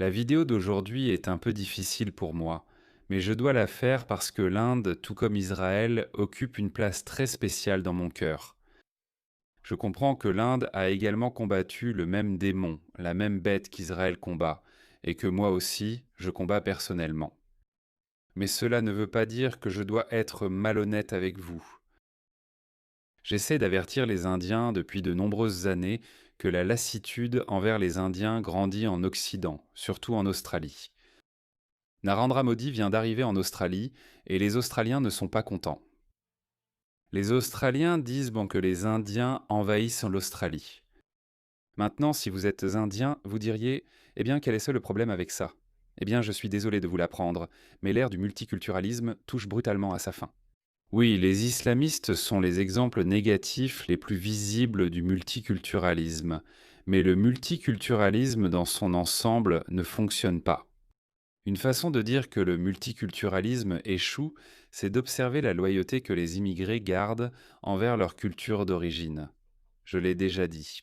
La vidéo d'aujourd'hui est un peu difficile pour moi, mais je dois la faire parce que l'Inde, tout comme Israël, occupe une place très spéciale dans mon cœur. Je comprends que l'Inde a également combattu le même démon, la même bête qu'Israël combat, et que moi aussi, je combats personnellement. Mais cela ne veut pas dire que je dois être malhonnête avec vous. J'essaie d'avertir les Indiens depuis de nombreuses années que la lassitude envers les Indiens grandit en Occident, surtout en Australie. Narendra Modi vient d'arriver en Australie et les Australiens ne sont pas contents. Les Australiens disent bon, que les Indiens envahissent l'Australie. Maintenant, si vous êtes Indien, vous diriez eh bien, quel est le problème avec ça? Eh bien, je suis désolé de vous l'apprendre, mais l'ère du multiculturalisme touche brutalement à sa fin. Oui, les islamistes sont les exemples négatifs les plus visibles du multiculturalisme, mais le multiculturalisme dans son ensemble ne fonctionne pas. Une façon de dire que le multiculturalisme échoue, c'est d'observer la loyauté que les immigrés gardent envers leur culture d'origine. Je l'ai déjà dit.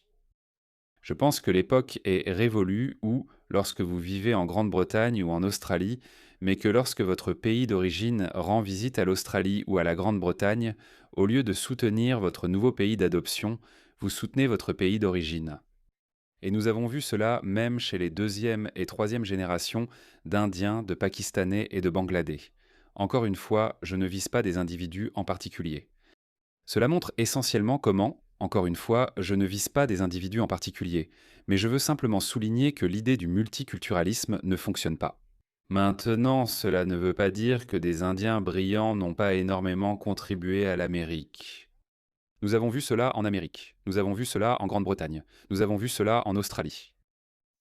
Je pense que l'époque est révolue où, lorsque vous vivez en Grande-Bretagne ou en Australie, mais que lorsque votre pays d'origine rend visite à l'Australie ou à la Grande-Bretagne, au lieu de soutenir votre nouveau pays d'adoption, vous soutenez votre pays d'origine. Et nous avons vu cela même chez les deuxième et troisième générations d'Indiens, de Pakistanais et de Bangladais. Encore une fois, je ne vise pas des individus en particulier. Cela montre essentiellement comment, encore une fois, je ne vise pas des individus en particulier, mais je veux simplement souligner que l'idée du multiculturalisme ne fonctionne pas. Maintenant, cela ne veut pas dire que des Indiens brillants n'ont pas énormément contribué à l'Amérique. Nous avons vu cela en Amérique, nous avons vu cela en Grande-Bretagne, nous avons vu cela en Australie.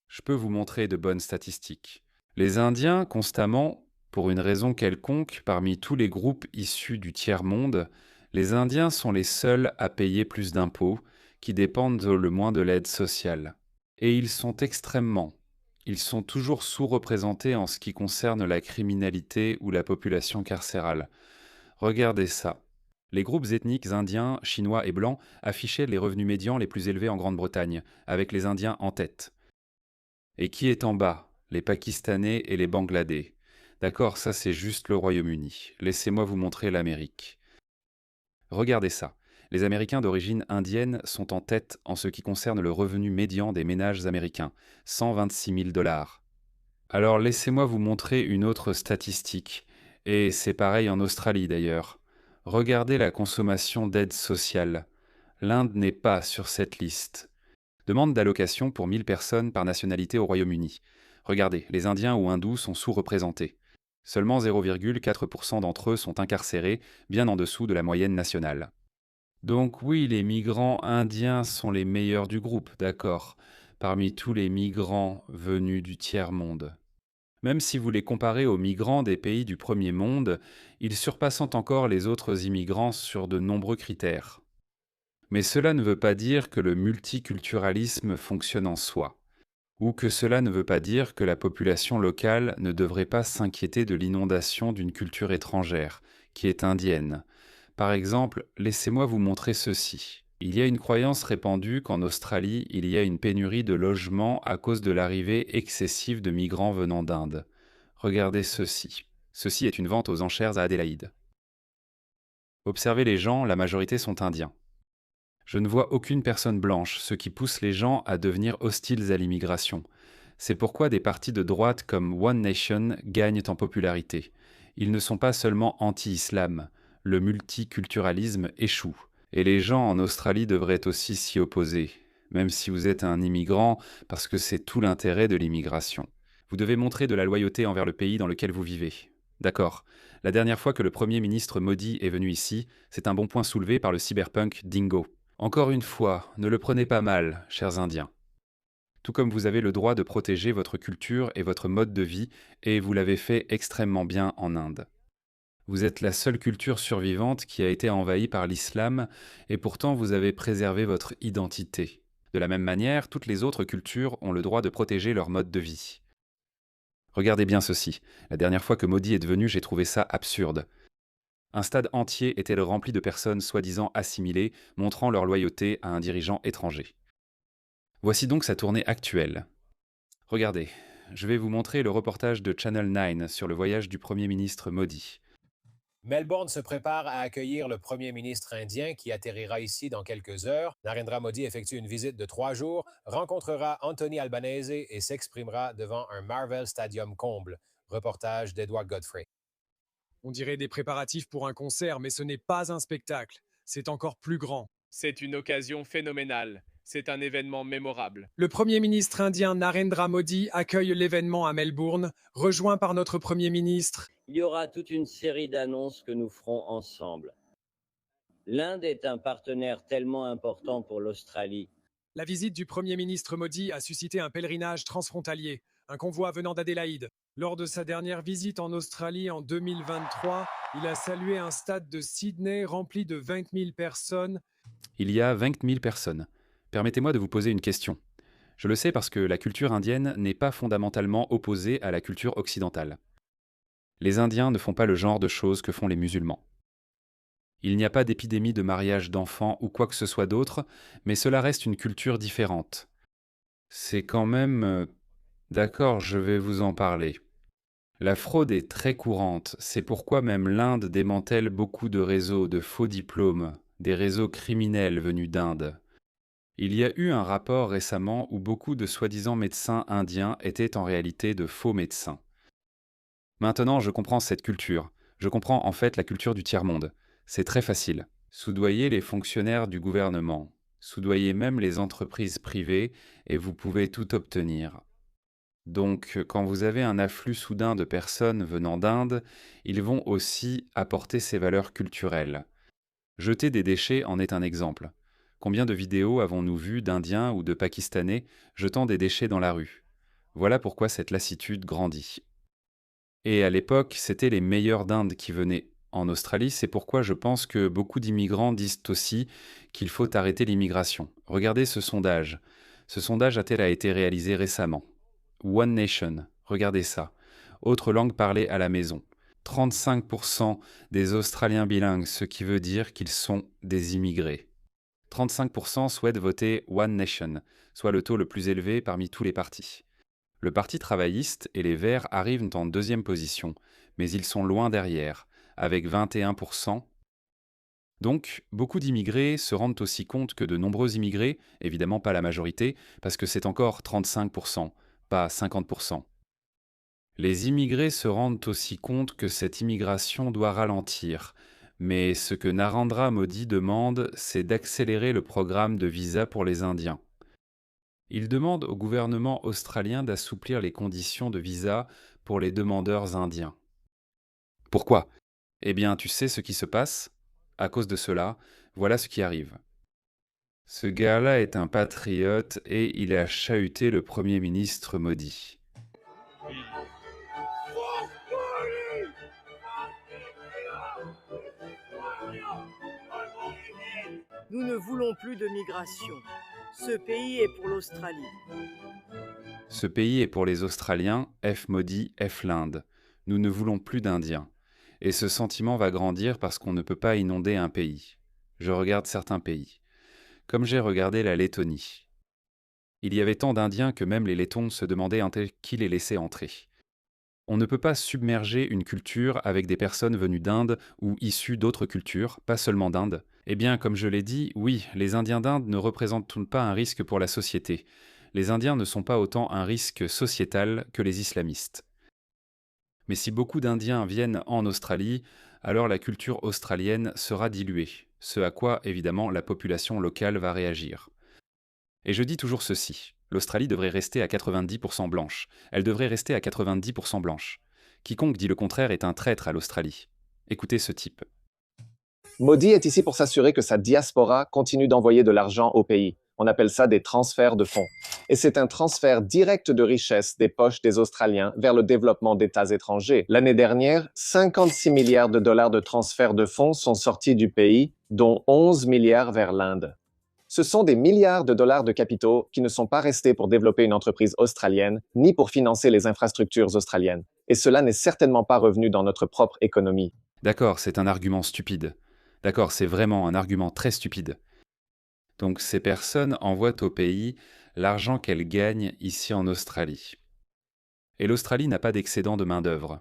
Je peux vous montrer de bonnes statistiques. Les Indiens, constamment, pour une raison quelconque, parmi tous les groupes issus du tiers-monde, les Indiens sont les seuls à payer plus d'impôts, qui dépendent le moins de l'aide sociale. Et ils sont toujours sous-représentés en ce qui concerne la criminalité ou la population carcérale. Regardez ça. Les groupes ethniques indiens, chinois et blancs affichaient les revenus médians les plus élevés en Grande-Bretagne, avec les Indiens en tête. Et qui est en bas? Les Pakistanais et les Bangladais. D'accord, ça c'est juste le Royaume-Uni. Laissez-moi vous montrer l'Amérique. Regardez ça. Les Américains d'origine indienne sont en tête en ce qui concerne le revenu médian des ménages américains, 126 000 dollars. Alors laissez-moi vous montrer une autre statistique. Et c'est pareil en Australie d'ailleurs. Regardez la consommation d'aide sociale. L'Inde n'est pas sur cette liste. Demande d'allocation pour 1000 personnes par nationalité au Royaume-Uni. Regardez, les Indiens ou Hindous sont sous-représentés. Seulement 0,4% d'entre eux sont incarcérés, bien en dessous de la moyenne nationale. Donc oui, les migrants indiens sont les meilleurs du groupe, d'accord, parmi tous les migrants venus du tiers-monde. Même si vous les comparez aux migrants des pays du premier monde, ils surpassent encore les autres immigrants sur de nombreux critères. Mais cela ne veut pas dire que le multiculturalisme fonctionne en soi, ou que cela ne veut pas dire que la population locale ne devrait pas s'inquiéter de l'inondation d'une culture étrangère, qui est indienne. Par exemple, laissez-moi vous montrer ceci. Il y a une croyance répandue qu'en Australie, il y a une pénurie de logements à cause de l'arrivée excessive de migrants venant d'Inde. Regardez ceci. Ceci est une vente aux enchères à Adélaïde. Observez les gens, la majorité sont indiens. Je ne vois aucune personne blanche, ce qui pousse les gens à devenir hostiles à l'immigration. C'est pourquoi des partis de droite comme One Nation gagnent en popularité. Ils ne sont pas seulement anti-islam, le multiculturalisme échoue. Et les gens en Australie devraient aussi s'y opposer, même si vous êtes un immigrant, parce que c'est tout l'intérêt de l'immigration. Vous devez montrer de la loyauté envers le pays dans lequel vous vivez. D'accord. La dernière fois que le Premier ministre Modi est venu ici, c'est un bon point soulevé par le cyberpunk Dingo. Encore une fois, ne le prenez pas mal, chers Indiens. Tout comme vous avez le droit de protéger votre culture et votre mode de vie, et vous l'avez fait extrêmement bien en Inde. Vous êtes la seule culture survivante qui a été envahie par l'islam, et pourtant vous avez préservé votre identité. De la même manière, toutes les autres cultures ont le droit de protéger leur mode de vie. Regardez bien ceci. La dernière fois que Modi est venu, j'ai trouvé ça absurde. Un stade entier était rempli de personnes soi-disant assimilées, montrant leur loyauté à un dirigeant étranger. Voici donc sa tournée actuelle. Regardez, Je vais vous montrer le reportage de Channel 9 sur le voyage du Premier ministre Modi. Melbourne se prépare à accueillir le premier ministre indien qui atterrira ici dans quelques heures. Narendra Modi effectue une visite de 3 jours, rencontrera Anthony Albanese et s'exprimera devant un Marvel Stadium comble. Reportage d'Edward Godfrey. On dirait des préparatifs pour un concert, mais ce n'est pas un spectacle. C'est encore plus grand. C'est une occasion phénoménale. C'est un événement mémorable. Le Premier ministre indien Narendra Modi accueille l'événement à Melbourne, rejoint par notre Premier ministre. Il y aura toute une série d'annonces que nous ferons ensemble. L'Inde est un partenaire tellement important pour l'Australie. La visite du Premier ministre Modi a suscité un pèlerinage transfrontalier, un convoi venant d'Adélaïde. Lors de sa dernière visite en Australie en 2023, il a salué un stade de Sydney rempli de 20 000 personnes. Il y a 20 000 personnes. Permettez-moi de vous poser une question. Je le sais parce que la culture indienne n'est pas fondamentalement opposée à la culture occidentale. Les Indiens ne font pas le genre de choses que font les musulmans. Il n'y a pas d'épidémie de mariage d'enfants ou quoi que ce soit d'autre, mais cela reste une culture différente. C'est quand même... D'accord, je vais vous en parler. La fraude est très courante, c'est pourquoi même l'Inde démantèle beaucoup de réseaux de faux diplômes, des réseaux criminels venus d'Inde. Il y a eu un rapport récemment où beaucoup de soi-disant médecins indiens étaient en réalité de faux médecins. Maintenant, je comprends cette culture. Je comprends en fait la culture du tiers-monde. C'est très facile. Soudoyez les fonctionnaires du gouvernement. Soudoyez même les entreprises privées et vous pouvez tout obtenir. Donc, quand vous avez un afflux soudain de personnes venant d'Inde, ils vont aussi apporter ces valeurs culturelles. Jeter des déchets en est un exemple. Combien de vidéos avons-nous vues d'Indiens ou de Pakistanais jetant des déchets dans la rue? Voilà pourquoi cette lassitude grandit. Et à l'époque, c'était les meilleurs d'Inde qui venaient en Australie, c'est pourquoi je pense que beaucoup d'immigrants disent aussi qu'il faut arrêter l'immigration. Regardez ce sondage. Ce sondage a été réalisé récemment. One Nation, regardez ça. Autre langue parlée à la maison. 35% des Australiens bilingues, ce qui veut dire qu'ils sont des immigrés. 35% souhaitent voter One Nation, soit le taux le plus élevé parmi tous les partis. Le Parti travailliste et les Verts arrivent en deuxième position, mais ils sont loin derrière, avec 21%. Donc, beaucoup d'immigrés se rendent aussi compte que de nombreux immigrés, évidemment pas la majorité, parce que c'est encore 35%, pas 50%. Les immigrés se rendent aussi compte que cette immigration doit ralentir, mais ce que Narendra Modi demande, c'est d'accélérer le programme de visa pour les Indiens. Il demande au gouvernement australien d'assouplir les conditions de visa pour les demandeurs indiens. Pourquoi? Eh bien, tu sais ce qui se passe? À cause de cela, voilà ce qui arrive. Ce gars-là est un patriote et il a chahuté le Premier ministre Modi. Nous ne voulons plus de migration. Ce pays est pour l'Australie. Ce pays est pour les Australiens, F Modi, F l'Inde. Nous ne voulons plus d'Indiens. Et ce sentiment va grandir parce qu'on ne peut pas inonder un pays. Je regarde certains pays. Comme j'ai regardé la Lettonie. Il y avait tant d'Indiens que même les Lettons se demandaient qui les laissait entrer. On ne peut pas submerger une culture avec des personnes venues d'Inde ou issues d'autres cultures, pas seulement d'Inde. Eh bien, comme je l'ai dit, oui, les Indiens d'Inde ne représentent pas un risque pour la société. Les Indiens ne sont pas autant un risque sociétal que les islamistes. Mais si beaucoup d'Indiens viennent en Australie, alors la culture australienne sera diluée, ce à quoi, évidemment, la population locale va réagir. Et je dis toujours ceci. L'Australie devrait rester à 90% blanche. Elle devrait rester à 90% blanche. Quiconque dit le contraire est un traître à l'Australie. Écoutez ce type. Modi est ici pour s'assurer que sa diaspora continue d'envoyer de l'argent au pays. On appelle ça des transferts de fonds. Et c'est un transfert direct de richesse des poches des Australiens vers le développement d'États étrangers. L'année dernière, 56 milliards de dollars de transferts de fonds sont sortis du pays, dont 11 milliards vers l'Inde. Ce sont des milliards de dollars de capitaux qui ne sont pas restés pour développer une entreprise australienne, ni pour financer les infrastructures australiennes. Et cela n'est certainement pas revenu dans notre propre économie. D'accord, c'est un argument stupide. D'accord, c'est vraiment un argument très stupide. Donc ces personnes envoient au pays l'argent qu'elles gagnent ici en Australie. Et l'Australie n'a pas d'excédent de main-d'œuvre.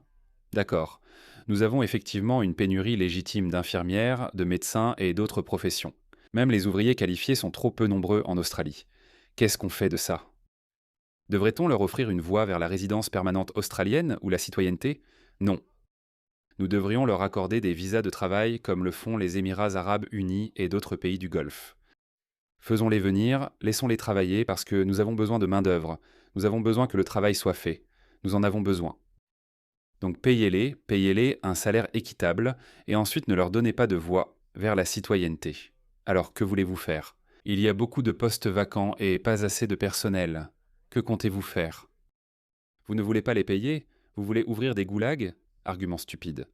D'accord. Nous avons effectivement une pénurie légitime d'infirmières, de médecins et d'autres professions. Même les ouvriers qualifiés sont trop peu nombreux en Australie. Qu'est-ce qu'on fait de ça? Devrait-on leur offrir une voie vers la résidence permanente australienne ou la citoyenneté? Non. Nous devrions leur accorder des visas de travail comme le font les Émirats arabes unis et d'autres pays du Golfe. Faisons-les venir, laissons-les travailler parce que nous avons besoin de main-d'œuvre. Nous avons besoin que le travail soit fait. Nous en avons besoin. Donc payez-les un salaire équitable et ensuite ne leur donnez pas de voie vers la citoyenneté. Alors que voulez-vous faire? Il y a beaucoup de postes vacants et pas assez de personnel. Que comptez-vous faire? Vous ne voulez pas les payer? Vous voulez ouvrir des goulags? Argument stupide.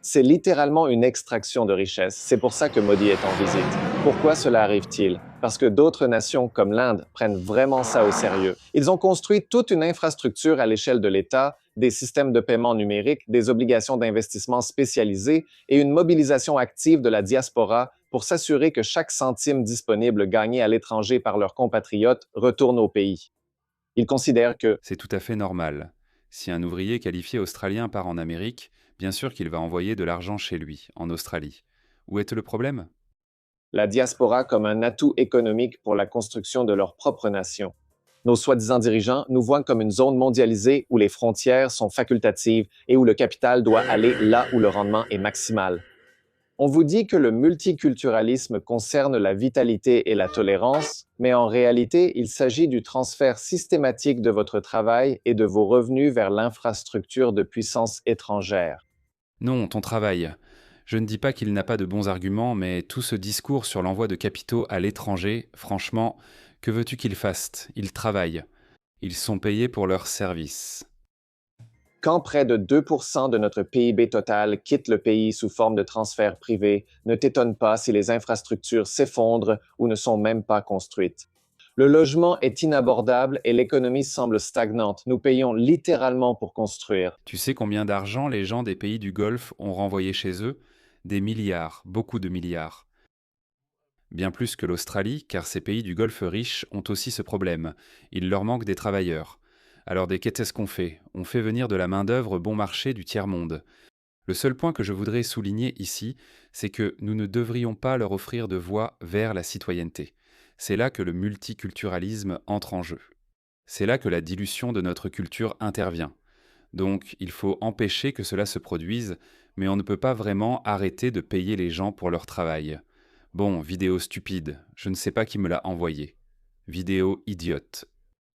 C'est littéralement une extraction de richesse. C'est pour ça que Modi est en visite. Pourquoi cela arrive-t-il? Parce que d'autres nations comme l'Inde prennent vraiment ça au sérieux. Ils ont construit toute une infrastructure à l'échelle de l'État, des systèmes de paiement numériques, des obligations d'investissement spécialisées et une mobilisation active de la diaspora pour s'assurer que chaque centime disponible gagné à l'étranger par leurs compatriotes retourne au pays. Ils considèrent que C'est tout à fait normal. Si un ouvrier qualifié australien part en Amérique, bien sûr qu'il va envoyer de l'argent chez lui, en Australie. Où est le problème? la diaspora comme un atout économique pour la construction de leur propre nation. Nos soi-disant dirigeants nous voient comme une zone mondialisée où les frontières sont facultatives et où le capital doit aller là où le rendement est maximal. On vous dit que le multiculturalisme concerne la vitalité et la tolérance, mais en réalité, il s'agit du transfert systématique de votre travail et de vos revenus vers l'infrastructure de puissances étrangères. Non, ton travail. Je ne dis pas qu'il n'a pas de bons arguments, mais tout ce discours sur l'envoi de capitaux à l'étranger, franchement, que veux-tu qu'ils fassent? Ils travaillent. Ils sont payés pour leurs services. Quand près de 2% de notre PIB total quitte le pays sous forme de transferts privés, ne t'étonne pas si les infrastructures s'effondrent ou ne sont même pas construites. Le logement est inabordable et l'économie semble stagnante. Nous payons littéralement pour construire. Tu sais combien d'argent les gens des pays du Golfe ont renvoyé chez eux? Des milliards, beaucoup de milliards. Bien plus que l'Australie, car ces pays du Golfe riches ont aussi ce problème. Il leur manque des travailleurs. Alors qu'est-ce qu'on fait? On fait venir de la main-d'œuvre bon marché du tiers-monde. Le seul point que je voudrais souligner ici, c'est que nous ne devrions pas leur offrir de voie vers la citoyenneté. C'est là que le multiculturalisme entre en jeu. C'est là que la dilution de notre culture intervient. Donc il faut empêcher que cela se produise, mais on ne peut pas vraiment arrêter de payer les gens pour leur travail. Bon, vidéo stupide, je ne sais pas qui me l'a envoyé. Vidéo idiote.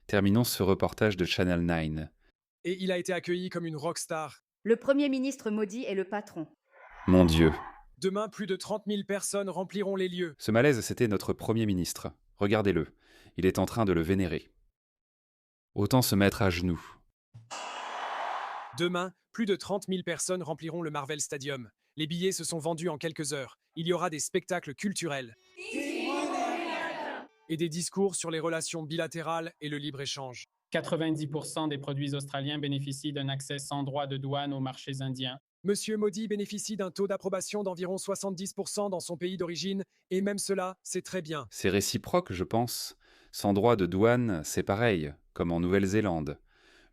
Terminons ce reportage de Channel 9. Et il a été accueilli comme une rockstar. Le Premier ministre Modi est le patron. Mon Dieu. Demain, plus de 30 000 personnes rempliront les lieux. Ce malaise, c'était notre Premier ministre. Regardez-le. Il est en train de le vénérer. Autant se mettre à genoux. Demain, plus de 30 000 personnes rempliront le Marvel Stadium. Les billets se sont vendus en quelques heures. Il y aura des spectacles culturels et des discours sur les relations bilatérales et le libre-échange. 90% des produits australiens bénéficient d'un accès sans droit de douane aux marchés indiens. Monsieur Modi bénéficie d'un taux d'approbation d'environ 70% dans son pays d'origine, et même cela, c'est très bien. C'est réciproque, je pense. Sans droit de douane, c'est pareil, comme en Nouvelle-Zélande.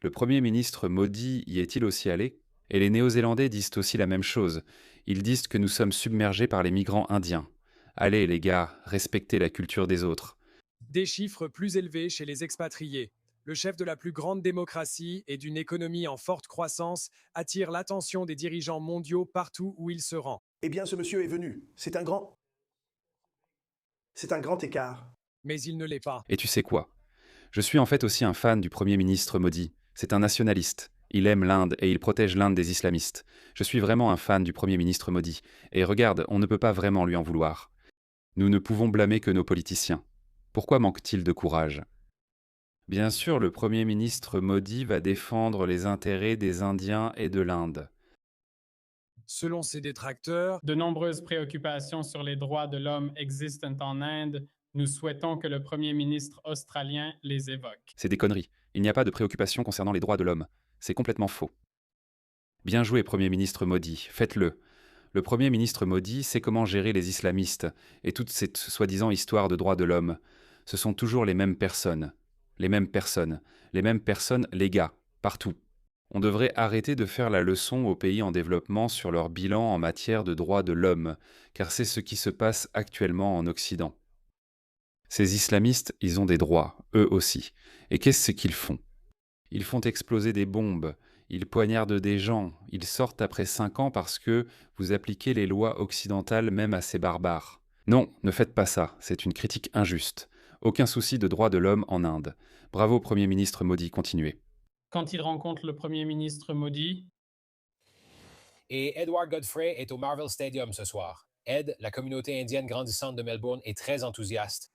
Le Premier ministre Modi y est-il aussi allé? Et les Néo-Zélandais disent aussi la même chose. Ils disent que nous sommes submergés par les migrants indiens. Allez les gars, respectez la culture des autres. Des chiffres plus élevés chez les expatriés. Le chef de la plus grande démocratie et d'une économie en forte croissance attire l'attention des dirigeants mondiaux partout où il se rend. Eh bien, ce monsieur est venu. C'est un grand écart. Mais il ne l'est pas. Et tu sais quoi? Je suis en fait aussi un fan du Premier ministre Modi. C'est un nationaliste. Il aime l'Inde et il protège l'Inde des islamistes. Je suis vraiment un fan du Premier ministre Modi. Et regarde, on ne peut pas vraiment lui en vouloir. Nous ne pouvons blâmer que nos politiciens. Pourquoi manque-t-il de courage? Bien sûr, le Premier ministre Modi va défendre les intérêts des Indiens et de l'Inde. Selon ses détracteurs, de nombreuses préoccupations sur les droits de l'homme existent en Inde. Nous souhaitons que le Premier ministre australien les évoque. C'est des conneries. Il n'y a pas de préoccupations concernant les droits de l'homme. C'est complètement faux. Bien joué, Premier ministre Modi. Faites-le. Le Premier ministre Modi sait comment gérer les islamistes et toute cette soi-disant histoire de droits de l'homme. Ce sont toujours les mêmes personnes. Les mêmes personnes, les gars, partout. On devrait arrêter de faire la leçon aux pays en développement sur leur bilan en matière de droits de l'homme, car c'est ce qui se passe actuellement en Occident. Ces islamistes, ils ont des droits, eux aussi. Et qu'est-ce qu'ils font? Ils font exploser des bombes, ils poignardent des gens, ils sortent après 5 ans parce que vous appliquez les lois occidentales même à ces barbares. Non, ne faites pas ça, c'est une critique injuste. Aucun souci de droits de l'homme en Inde. Bravo Premier ministre Modi, continuez. Quand il rencontre le Premier ministre Modi, Et Edward Godfrey est au Marvel Stadium ce soir. Ed, la communauté indienne grandissante de Melbourne, est très enthousiaste.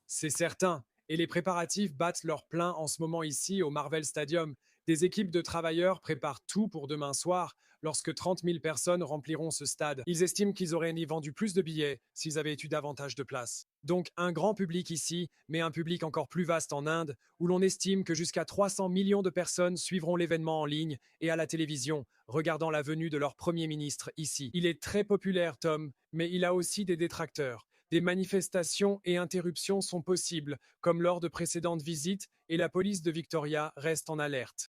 C'est certain. Et les préparatifs battent leur plein en ce moment ici au Marvel Stadium. Des équipes de travailleurs préparent tout pour demain soir, lorsque 30 000 personnes rempliront ce stade. Ils estiment qu'ils auraient ni vendu plus de billets s'ils avaient eu davantage de place. Donc un grand public ici, mais un public encore plus vaste en Inde, où l'on estime que jusqu'à 300 millions de personnes suivront l'événement en ligne et à la télévision, regardant la venue de leur Premier ministre ici. Il est très populaire, Tom, mais il a aussi des détracteurs. Des manifestations et interruptions sont possibles, comme lors de précédentes visites, et la police de Victoria reste en alerte.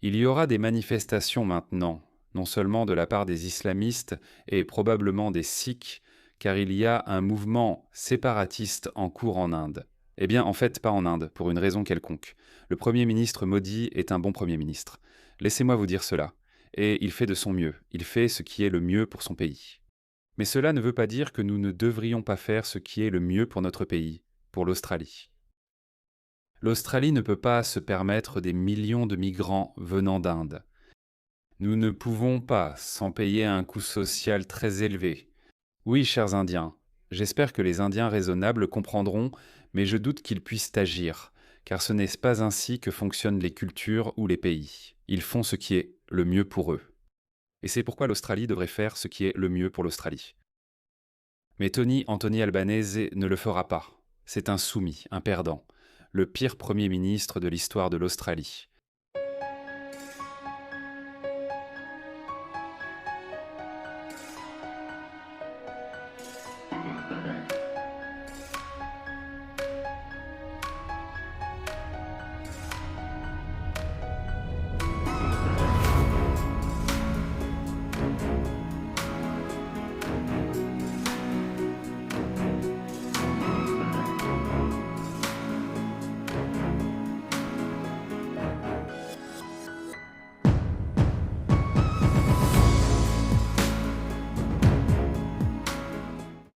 Il y aura des manifestations maintenant, non seulement de la part des islamistes et probablement des Sikhs, car il y a un mouvement séparatiste en cours en Inde. Eh bien, en fait, pas en Inde, pour une raison quelconque. Le Premier ministre Modi est un bon Premier ministre. Laissez-moi vous dire cela. Et il fait de son mieux. Il fait ce qui est le mieux pour son pays. Mais cela ne veut pas dire que nous ne devrions pas faire ce qui est le mieux pour notre pays, pour l'Australie. L'Australie ne peut pas se permettre des millions de migrants venant d'Inde. Nous ne pouvons pas s'en payer un coût social très élevé. Oui, chers Indiens, j'espère que les Indiens raisonnables comprendront, mais je doute qu'ils puissent agir, car ce n'est pas ainsi que fonctionnent les cultures ou les pays. Ils font ce qui est le mieux pour eux. Et c'est pourquoi l'Australie devrait faire ce qui est le mieux pour l'Australie. Mais Anthony Albanese ne le fera pas. C'est un soumis, un perdant, le pire Premier ministre de l'histoire de l'Australie.